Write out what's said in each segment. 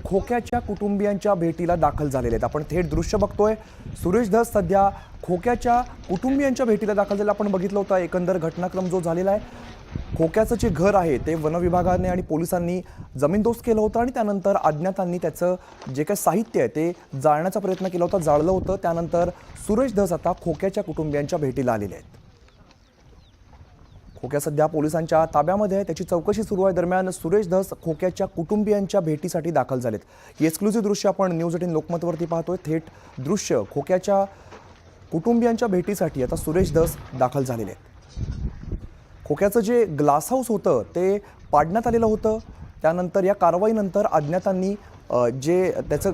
खोक्याच्या कुटुंबियांच्या भेटीला दाखल झालेले आहेत। आपण थेट दृश्य बघतोय। सुरेश धस सध्या खोक्याच्या कुटुंबियांच्या भेटीला दाखल झालेला आपण बघितलं होतं। एकंदर घटनाक्रम जो झालेला आहे, खोक्याचं जे घर आहे ते वन विभागाने आणि पोलिसांनी जमीनदोस्त केलं होतं आणि त्यानंतर अज्ञातांनी त्याचं जे काही साहित्य आहे ते जाळण्याचा प्रयत्न केला होता, जाळलं होतं। त्यानंतर सुरेश धस आता खोक्याच्या कुटुंबियांच्या भेटीला आलेले आहेत। खोक्या सध्या पोलिसांच्या ताब्यामध्ये आहे, त्याची चौकशी सुरू आहे। दरम्यान सुरेश धस खोक्याच्या कुटुंबियांच्या भेटीसाठी दाखल झालेत। ही एक्सक्लुझिव्ह दृश्य आपण न्यूज 18 लोकमतवरती पाहतोय। थेट दृश्य खोक्याच्या कुटुंबियांच्या भेटीसाठी आता सुरेश धस दाखल झालेले आहेत। खोक्याचं जे ग्लास हाऊस होतं ते पाडण्यात आलेलं होतं। त्यानंतर या कारवाईनंतर अज्ञातांनी जे त्याचं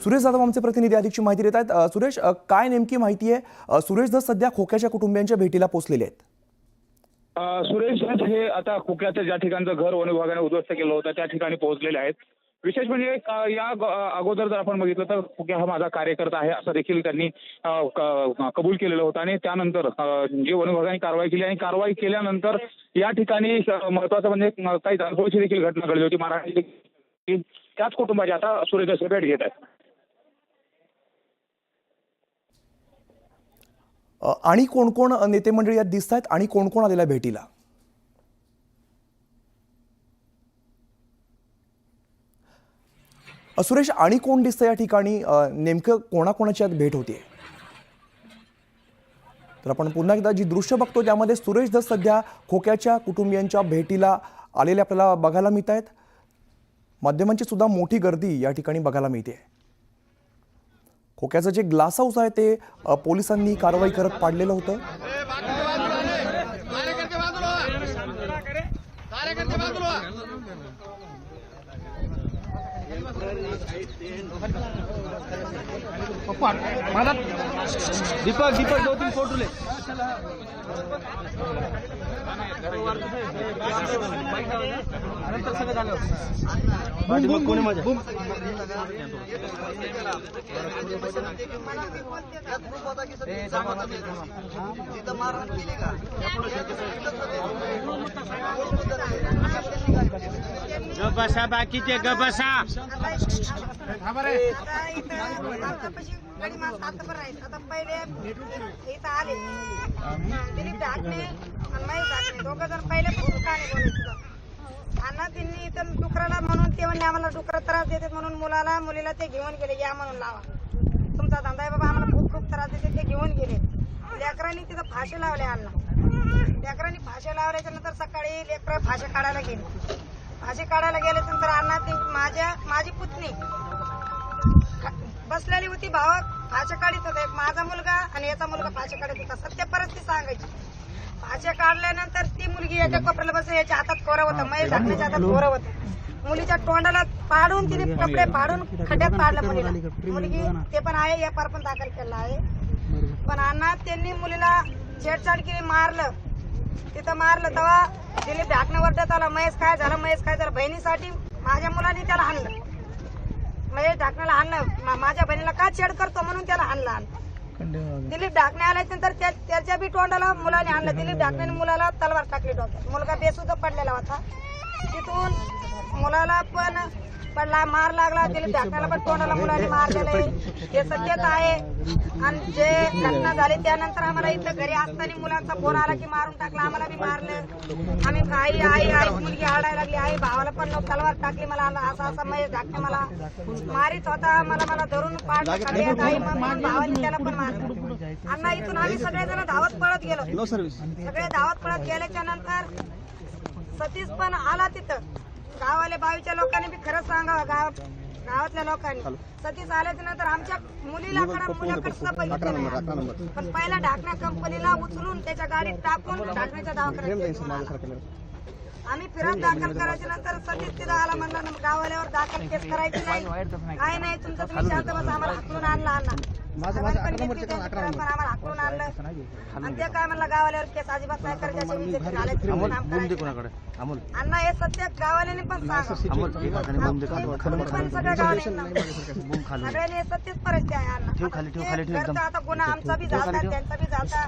सुरेश जाधव आमचे प्रतिनिधी अधिकची माहिती देत आहेत। सुरेश, काय नेमकी माहिती आहे? सुरेश धस सध्या खोक्याच्या कुटुंबियांच्या भेटीला पोहोचलेले आहेत। सुरेश धस हे आता खोक्याचं ज्या ठिकाणचं घर वन विभागाने उद्ध्वस्त केलं होतं त्या ठिकाणी पोहोचलेले आहेत। विशेष म्हणजे या अगोदर जर आपण बघितलं तर खोक्या हा माझा कार्यकर्ता आहे असं देखील त्यांनी कबूल केलेलं होतं आणि त्यानंतर जी वन विभागाने कारवाई केली आणि कारवाई केल्यानंतर या ठिकाणी महत्वाचं म्हणजे काही दाखवची देखील घटना घडली होती। महाराष्ट्र त्याच कुटुंबाची आता सुरेश धस भेट घेत आहेत। आणि कोण कोण नेते मंडळी यात दिसत आहेत आणि कोण कोण आलेल्या भेटीला? सुरेश, आणि कोण दिसतं या ठिकाणी? नेमकं कोणाकोणाची यात भेट होतीये? तर आपण पुन्हा एकदा जी दृश्य बघतो त्यामध्ये सुरेश धस सध्या खोक्याच्या कुटुंबियांच्या भेटीला आलेले आपल्याला बघायला मिळत आहेत। माध्यमांची सुद्धा मोठी गर्दी या ठिकाणी बघायला मिळते। खोक्याचं जे ग्लास हाऊस आहे ते पोलिसांनी कारवाई करत पाडलेलं होतं। दीपक 2-3 फोटो ले। बसा बाकीचे ग बसा आता पहिले इथं आले दिलीप ढाकणे आणि महेश ढाकणे दोघं जण पहिले कहाणी बोलायचं आणि त्यांनी इथं डुकराला म्हणून ते म्हणले आम्हाला डुकर त्रास देतात म्हणून मुलीला ते घेऊन गेले, या म्हणून लावा तुमचा धंदा आहे बाबा, आम्हाला खूप त्रास देते, ते घेऊन गेले। लेकरांनी तिथं फाशी लावले अण्णा, लेकरांनी फाशी लावल्याच्या नंतर सकाळी लेकर फाशी काढायला गेले। फाशी काढायला गेल्यानंतर अण्णा ती माझी पुतणी बसलेली होती, भाव फाशी काढीत होता, माझा मुलगा आणि याचा मुलगा फाशी काढत होता। सत्य परिस्थिती सांगायची। फाशी काढल्यानंतर ती मुलगी याच्या कपड्याला बसली, याच्या हातात कोरं होतं, महेश ढाकण्याच्या हातात कोरं होतं। मुलीच्या तोंडाला पाडून तिने कपडे पाडून खड्ड्यात पाडलं मुलीला। मुलगी ते पण आहे, एफआर पण दाखल केला आहे। पण अण्णा त्यांनी मुलीला छेडछाड केली, मारलं, तिथं मारलं। तेव्हा दिलीप ढाकणे वरडत आला, महेश काय झालं, महेश काय झालं? बहिणीसाठी माझ्या मुलाने त्याला हाणलं, महेश ढाकण्याला हाणलं, माझ्या बहिणीला का छेड करतो म्हणून त्याला हाणलं। दिलीप ढाकणे आल्यानंतर त्याच्या बी तोंडाला मुलाने हाणलं। दिलीप ढाकण्याने मुलाला तलवार टाकली डोक्यात, मुलगा बेसुद्ध पडलेला होता। तिथून मुलाला पण पडला, मार लागला, दिलीप ढाकण्याला पण तोंडाला मुलाने मारलेलं आहे, हे सत्यता आहे। आणि जे घटना झाली त्यानंतर आम्हाला इथं घरी असताना मुलांचा फोन आला की मारून टाकला, आम्हाला बी मारलं। आम्ही आई मुलगी आडायला लागली, आई भावाला पण तलवार टाकली, मला असं महेश ढाकणे मला मारित होता, मला धरून पाडलं, आई मग भावाने त्याला पण मारलं। अण्णा इथून आम्ही सगळेजण धावत पळत गेलो, सगळे धावत पळत गेल्याच्या नंतर सतीश पण आला तिथं। गावाले बावीच्या लोकांनी बी खरंच सांगावं, गावातल्या लोकांनी सतीश आल्याच्या नंतर आमच्या मुलीकडे बघितलं नाही, पण पहिला ढाकण्या कंपनीला उचलून त्याच्या गाडीत टाकून ढाकण्याच्या दवाखान्यात आम्ही फिरत दाखल करायच्या नंतर सतीश तिथं आला, म्हणला गावाल्यावर दाखल केस करायची नाही, काय नाही, तुमचं तुम्ही शांत बसा, आम्हाला हाकलून आणला अण्णा। साहेबांनी पण घेतली त्यांची पण आम्हाला हाकलून आणलं आणि ते काय म्हणलं गावाल्यावर केस अजिबात नाही करायचे मी ते घालायचे काम करायचे. अण्णा हे सत्य गावाल्याने पण सांगा तुम्ही पण सगळ्या गावाल्यांना सगळ्यांनी हे सत्यच परिस्थिती आहे अण्णा ते घरचा आता गुन्हा आमचा बी झाला त्यांचा बी झाला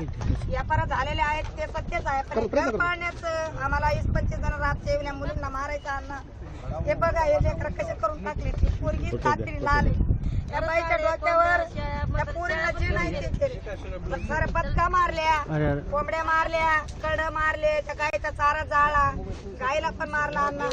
व्यापार झालेले आहेत ते सत्यच आहे पण घर पाळण्याचं आम्हाला 20-25 जण रातच्या येऊन या मुलींना मारायचं अण्णा हे बघा हे लेकरं कसे करून टाकले ती पोरगी कात्री लाल आहे. त्या बाईच्या डोक्यावर त्या पोरीला जे नाही ते केले सर पत्का मारल्या कोंबड्या मारल्या कड मारले त्या गाईचा चारा जाळला गाईला पण मारला अण्णा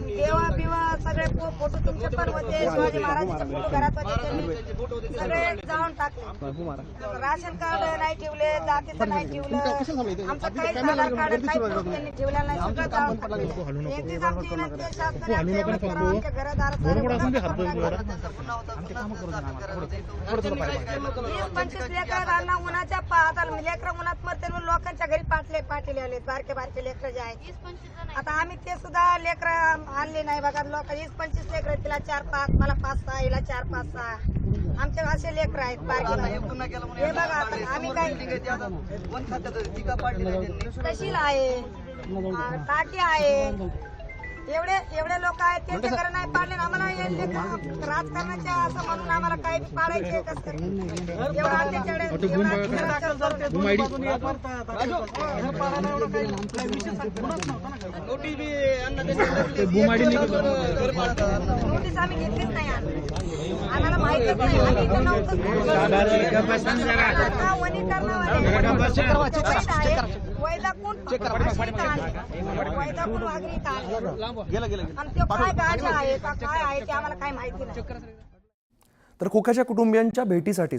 देवा बिवा सगळे फोटो तुमचे पण होते शिवाजी महाराजांचे फोटो घरात होते त्यांनी सगळे जाळून टाकले राशन कार्ड नाही ठेवले जातीचं नाही ठेवलं आमचं काहीच आधार कार्ड काही proof त्यांनी ठेवलेलं नाही सगळं जाळून टाकले एकटीच आमची विनंती आहे शासनाने आमच्या एवढंच करावं आमच्या घरादारात 20-25 लेकरांना उन्हाच्या आता लेकरं उन्हात मरते म्हणून लोकांच्या घरी पाटले आले बारके लेकरं जे आहेत आता आम्ही ते सुद्धा लेकरं आणले नाही बघा लोक 20-25 लेकरं तिला 4-5 मला 5-6 हिला 4-5-6 आमचे असे लेकरं आहेत बारके हे बघा आता आम्ही काय तहसील आहे टाकी आहे एवढे लोक आहेत त्यांचे घर नाही पाडले आम्हाला राजकारणाचे असं म्हणून आम्हाला काही पाडायचे एवढा नोटीस आम्ही घेतलीच नाही आम्हाला माहितच नाही आम्ही इथं नव्हतं वैदाकून वागणी आणि ते काय गाजा आहे का काय आहे ते आम्हाला काही माहिती नाही. तर खोक्याच्या कुटुंबियांच्या भेटीसाठी